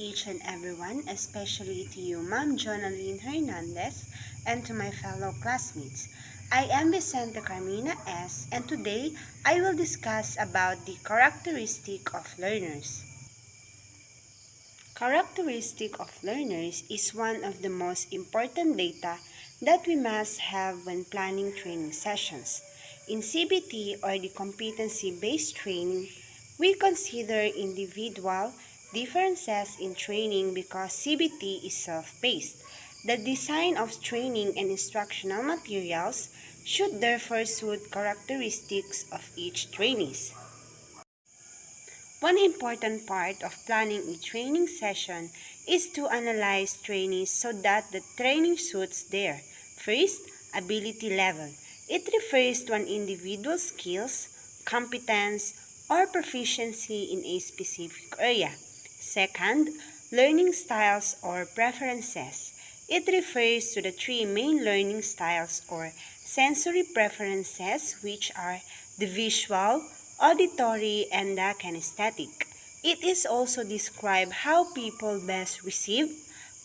each and everyone, especially to you, Ma'am Jonaline Hernandez, and to my fellow classmates. I am Vicente Carmina S., and today I will discuss about the characteristic of learners. Characteristic of learners is one of the most important data that we must have when planning training sessions. In CBT, or the competency-based training, we consider individual differences in training because CBT is self-paced. The design of training and instructional materials should therefore suit characteristics of each trainee. One important part of planning a training session is to analyze trainees so that the training suits their first, ability level. It refers to an individual's skills, competence, or proficiency in a specific area. Second, learning styles or preferences. It refers to the three main learning styles or sensory preferences, which are the visual, auditory, and the kinesthetic. It is also describe how people best receive,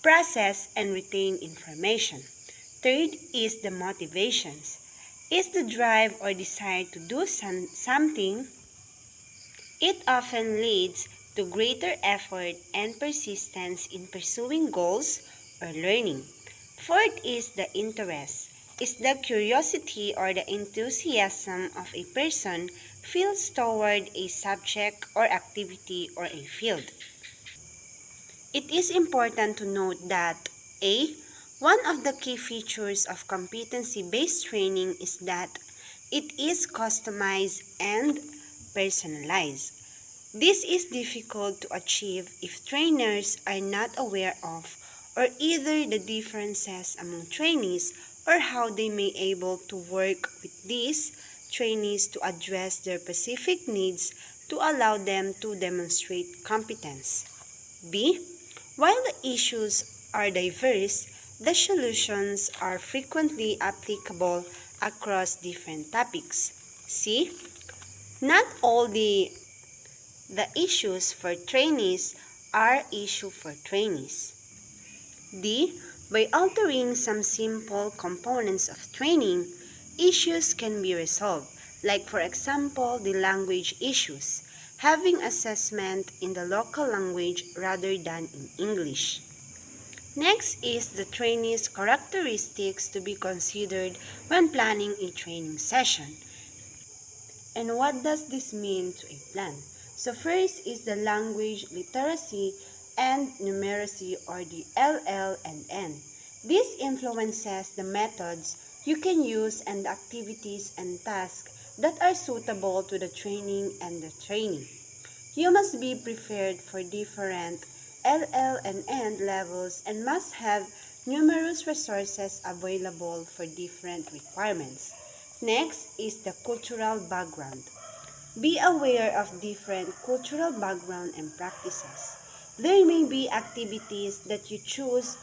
process, and retain information. Third is the motivations. Is the drive or desire to do something. It often leads to greater effort and persistence in pursuing goals or learning. Fourth is the interest. Is the curiosity or the enthusiasm of a person feels toward a subject or activity or a field. It is important to note that A. One of the key features of competency-based training is that it is customized and personalized. This is difficult to achieve if trainers are not aware of or either the differences among trainees or how they may be able to work with these trainees to address their specific needs to allow them to demonstrate competence. B. While the issues are diverse, the solutions are frequently applicable across different topics. C. Not all the issues for trainees are issues for trainees. D. By altering some simple components of training, issues can be resolved, like for example the language issues, having assessment in the local language rather than in English. Next is the trainee's characteristics to be considered when planning a training session. And what does this mean to a plan? So first is the language literacy and numeracy, or the LL and N. This influences the methods you can use and the activities and tasks that are suitable to the training and the trainee. You must be prepared for different LL and N levels and must have numerous resources available for different requirements. Next is the cultural background. Be aware of different cultural background and practices. There may be activities that you choose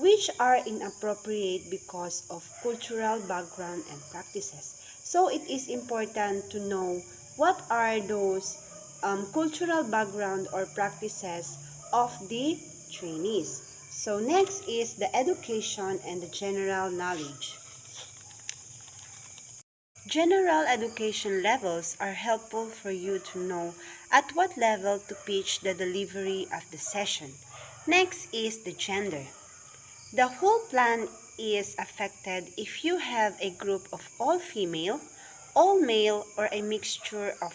which are inappropriate because of cultural background and practices. So it is important to know what are those cultural background or practices of the trainees. So next is the education and the general knowledge. General education levels are helpful for you to know at what level to pitch the delivery of the session. Next is the gender. The whole plan is affected if you have a group of all female, all male, or a mixture of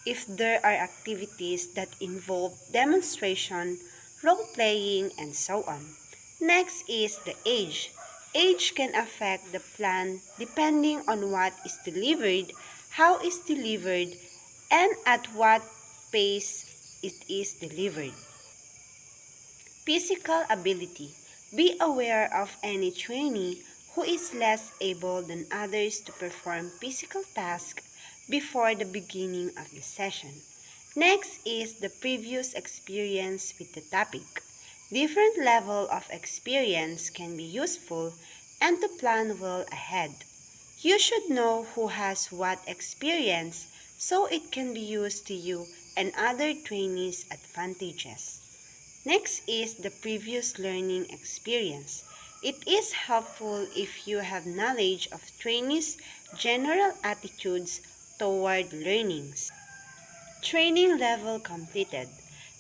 if there are activities that involve demonstration, role-playing, and so on. Next is the age. Age can affect the plan depending on what is delivered, how is delivered, and at what pace it is delivered. Physical ability. Be aware of any trainee who is less able than others to perform physical tasks before the beginning of the session. Next is the previous experience with the topic. Different level of experience can be useful and to plan well ahead. You should know who has what experience so it can be used to you and other trainees' advantages. Next is the previous learning experience. It is helpful if you have knowledge of trainees' general attitudes toward learnings. Training level completed.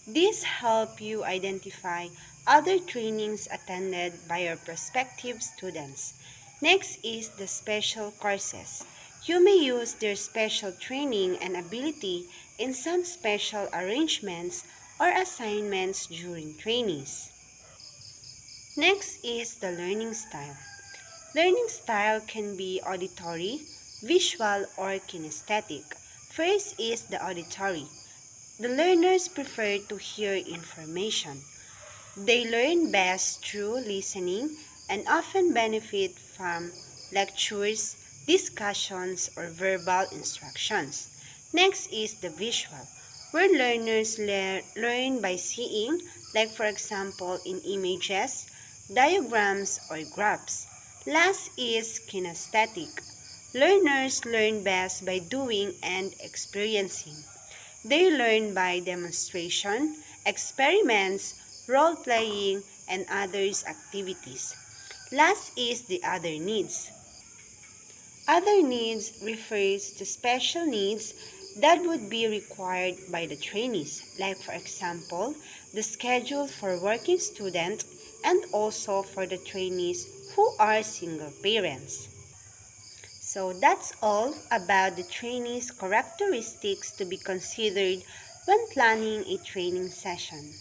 This help you identify other trainings attended by your prospective students. Next is the special courses. You may use their special training and ability in some special arrangements or assignments during trainings. Next is the learning style. Learning style can be auditory, visual, or kinesthetic. First is the auditory. The learners prefer to hear information. They learn best through listening and often benefit from lectures, discussions, or verbal instructions. Next is the visual, where learners learn by seeing, like for example in images, diagrams, or graphs. Last is kinesthetic. Learners learn best by doing and experiencing. They learn by demonstration, experiments, role-playing, and others activities. Last is the other needs. Other needs refers to special needs that would be required by the trainees, like for example, the schedule for working students and also for the trainees who are single parents. So that's all about the trainees' characteristics to be considered when planning a training session.